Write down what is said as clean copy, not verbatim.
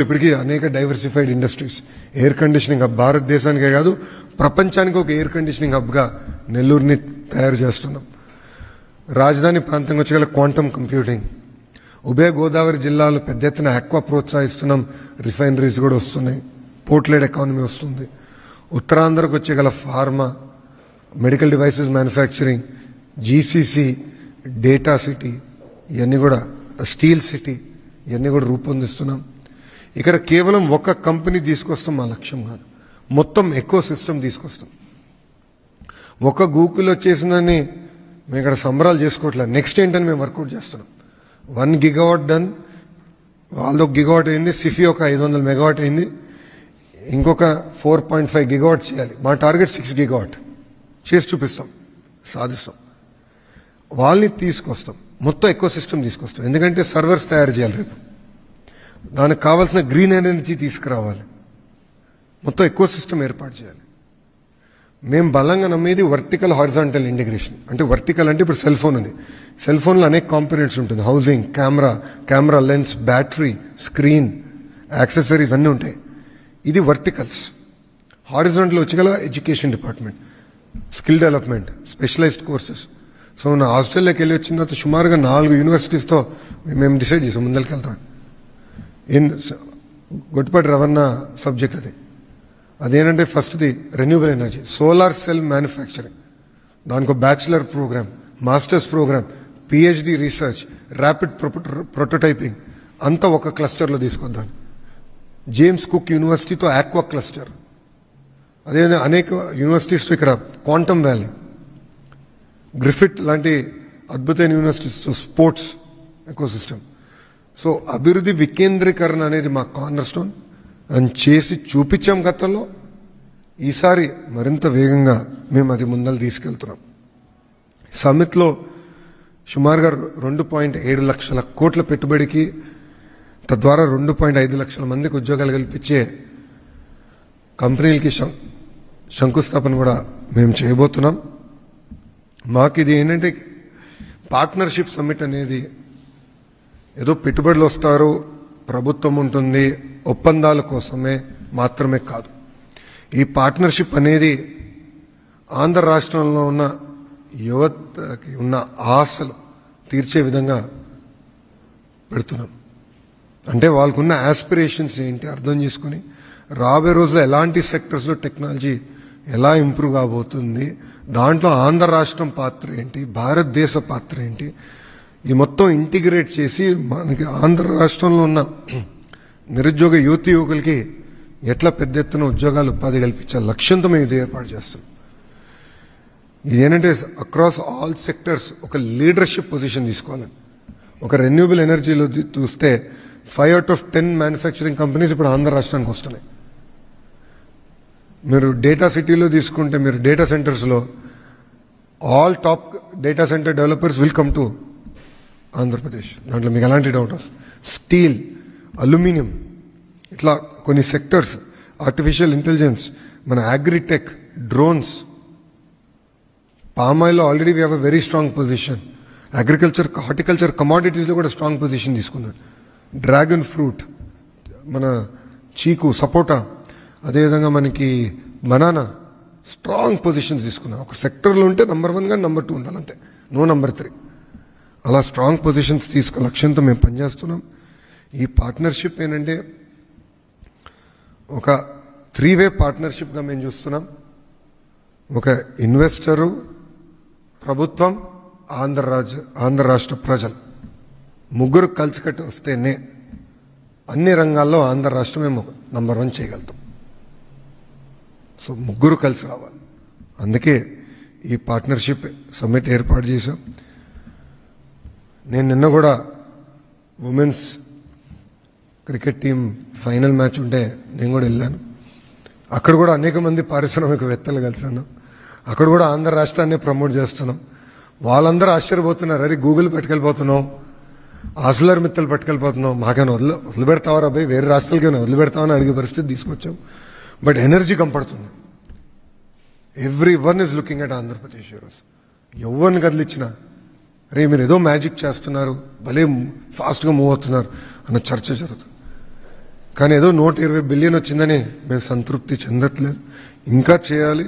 ఇప్పటికీ అనేక diversified industries air conditioning hub భారతదేశానికే కాదు ప్రపంచానికి ఒక ఎయిర్ కండిషనింగ్ హబ్గా నెల్లూరుని తయారు చేస్తున్నాం. రాజధాని ప్రాంతంగా వచ్చేగల క్వాంటమ్ కంప్యూటింగ్, ఉభయ గోదావరి జిల్లాలో పెద్ద ఎత్తున ఆక్వా ప్రోత్సహిస్తున్నాం. రిఫైనరీస్ కూడా వస్తున్నాయి, పోర్ట్లెడ్ ఎకానమీ వస్తుంది. ఉత్తరాంధ్రకు వచ్చేగల pharma, medical devices manufacturing, GCC, data city, ఇవన్నీ కూడా స్టీల్ సిటీ, ఇవన్నీ కూడా రూపొందిస్తున్నాం. ఇక్కడ కేవలం ఒక కంపెనీ తీసుకొస్తాం మా లక్ష్యం కాదు, మొత్తం ఎకో సిస్టమ్ తీసుకొస్తాం. ఒక గూగుల్ వచ్చేసిందని మేము ఇక్కడ సంబరాలు చేసుకోవట్లేదు. నెక్స్ట్ ఏంటని మేము వర్కౌట్ చేస్తున్నాం. 1 గిగావాట్ డన్, వాళ్ళది 1 గిగావాట్ అయింది, సిఫీ ఒక 500 మెగావాట్ అయింది, ఇంకొక 4.5 గిగావాట్ చేయాలి. మా టార్గెట్ 6 గిగావాట్ చేసి చూపిస్తాం, సాధిస్తాం. వాళ్ళని తీసుకొస్తాం, మొత్తం ఎకో సిస్టమ్ తీసుకొస్తాం. ఎందుకంటే సర్వర్స్ తయారు చేయాలి, రేపు దానికి కావాల్సిన గ్రీన్ ఎనర్జీ తీసుకురావాలి, మొత్తం ఎకో సిస్టమ్ ఏర్పాటు చేయాలి. మేము బలంగా నమ్మేది వర్టికల్ హారిజాంటల్ ఇంటిగ్రేషన్. అంటే వర్టికల్ అంటే ఇప్పుడు సెల్ ఫోన్ ఉంది, సెల్ ఫోన్లో అనేక కాంపోనెంట్స్ ఉంటుంది, housing, camera lens, battery, screen, accessories అన్నీ ఉంటాయి. ఇది వర్టికల్స్. హారిజాంటల్ వచ్చేగల education department, skill development, specialised courses. So నా ఆస్ట్రేలియాకి వెళ్ళి వచ్చిన తర్వాత సుమారుగా 4 యూనివర్సిటీస్తో మేము డిసైడ్ చేసాం ముందరికి వెళ్తాం. గొట్టిపాటి రవాణా సబ్జెక్ట్ అదేంటంటే ఫస్ట్ది renewable energy, solar cell manufacturing, దానికి bachelor programme, masters programme, PhD research, rapid prototyping అంతా ఒక క్లస్టర్లో తీసుకొద్దాం. జేమ్స్ కుక్ యూనివర్సిటీతో ఆక్వా క్లస్టర్, అదేవిధంగా అనేక యూనివర్సిటీస్తో ఇక్కడ క్వాంటమ్ వ్యాలీ, గ్రిఫిట్ లాంటి అద్భుతమైన యూనివర్సిటీస్తో స్పోర్ట్స్ ఎకోసిస్టమ్. సో అభివృద్ధి వికేంద్రీకరణ అనేది మా కార్నర్ స్టోన్ అని చేసి చూపించాం గతంలో. ఈసారి మరింత వేగంగా మేము అది ముందలు తీసుకెళ్తున్నాం. సమ్మిట్లో సుమారుగా 2.7 లక్షల కోట్ల పెట్టుబడికి, తద్వారా 2.5 లక్షల మందికి ఉద్యోగాలు కల్పించే కంపెనీలకి శంకుస్థాపన కూడా మేము చేయబోతున్నాం. మాకు ఇది ఏంటంటే పార్ట్నర్షిప్ సమ్మిట్ అనేది ఏదో పెట్టుబడులు వస్తారు, ప్రభుత్వం ఉంటుంది, ఒప్పందాల కోసమే మాత్రమే కాదు. ఈ పార్ట్నర్షిప్ అనేది ఆంధ్ర రాష్ట్రంలో ఉన్న యువతకి ఉన్న ఆశలు తీర్చే విధంగా పెడుతున్నాం. అంటే వాళ్ళకున్న ఆస్పిరేషన్స్ ఏంటి అర్థం చేసుకుని రాబోయే రోజుల్లో ఎలాంటి సెక్టర్స్లో టెక్నాలజీ ఎలా ఇంప్రూవ్ కాబోతుంది, దాంట్లో ఆంధ్ర రాష్ట్రం పాత్ర ఏంటి, భారతదేశ పాత్ర ఏంటి, ఈ మొత్తం ఇంటిగ్రేట్ చేసి మనకి ఆంధ్ర రాష్ట్రంలో ఉన్న నిరుద్యోగ యువకులకి ఎట్లా పెద్ద ఎత్తున ఉద్యోగాలు, ఉపాధి కల్పించే లక్ష్యంతో మేము ఇది ఏర్పాటు చేస్తాం. ఇదేంటంటే అక్రాస్ ఆల్ సెక్టర్స్ ఒక లీడర్షిప్ పొజిషన్ తీసుకోవాలని. ఒక రెన్యూబుల్ ఎనర్జీలో చూస్తే 5 out of 10 మ్యానుఫ్యాక్చరింగ్ కంపెనీస్ ఇప్పుడు ఆంధ్ర రాష్ట్రానికి వస్తున్నాయి. మీరు డేటా సిటీలో తీసుకుంటే, మీరు డేటా సెంటర్స్లో all top data center developers will come to Andhra Pradesh. దాంట్లో మీకు ఎలాంటి డౌట్ వస్తుంది. స్టీల్, అల్యూమినియం, ఇట్లా కొన్ని సెక్టర్స్, ఆర్టిఫిషియల్ ఇంటెలిజెన్స్, మన అగ్రిటెక్, డ్రోన్స్, పామాయిల్లో already we have a very strong position. Agriculture, horticulture, కమాడిటీస్లో కూడా స్ట్రాంగ్ పొజిషన్ తీసుకున్నారు. డ్రాగన్ ఫ్రూట్, మన చీకు, సపోటా, అదేవిధంగా మనకి బనానా, స్ట్రాంగ్ పొజిషన్స్ తీసుకున్నారు. ఒక సెక్టర్లో ఉంటే నెంబర్ 1 కానీ నెంబర్ 2 ఉండాలి, అంతే, నో నెంబర్ 3. అలా స్ట్రాంగ్ పొజిషన్స్ తీసుకునే లక్ష్యంతో మేము పనిచేస్తున్నాం. ఈ పార్ట్నర్షిప్ ఏంటంటే ఒక 3-వే పార్ట్నర్షిప్గా మేము చూస్తున్నాం. ఒక ఇన్వెస్టరు, ప్రభుత్వం, ఆంధ్ర రాష్ట్ర ప్రజలు ముగ్గురు కలిసికట్టి వస్తేనే అన్ని రంగాల్లో ఆంధ్ర రాష్ట్రం మేము నెంబర్ 1 చేయగలుగుతాం. సో ముగ్గురు కలిసి రావాలి. అందుకే ఈ పార్ట్నర్షిప్ సమ్మిట్ ఏర్పాటు చేశాం. నేను నిన్న కూడా women's cricket team final match ఉంటే నేను కూడా వెళ్ళాను. అక్కడ కూడా అనేక మంది పారిశ్రామికవేత్తలు కలిసాను. అక్కడ కూడా ఆంధ్ర రాష్ట్రాన్ని ప్రమోట్ చేస్తున్నాం. వాళ్ళందరూ ఆశ్చర్యపోతున్నారు, అరే గూగుల్ పట్టుకెళ్ళిపోతున్నాం, ఆసులర్ మిత్తలు పట్టుకెళ్ళిపోతున్నాం, మాకైనా వదిలిపెడతావారా అబ్బాయి, వేరే రాష్ట్రాలకైనా వదిలిపెడతామని అడిగే పరిస్థితి తీసుకొచ్చాం. బట్ ఎనర్జీ కంపడుతుంది. Every one is looking at Andhra Pradesh. ఈరోజు ఎవరిని కదిలిచ్చినా అరే మీరు ఏదో మ్యాజిక్ చేస్తున్నారు, భలే ఫాస్ట్గా మూవ్ అవుతున్నారు అన్న చర్చ జరుగుతుంది. కానీ ఏదో 120 బిలియన్ వచ్చిందని మేము సంతృప్తి చెందట్లేదు. ఇంకా చేయాలి.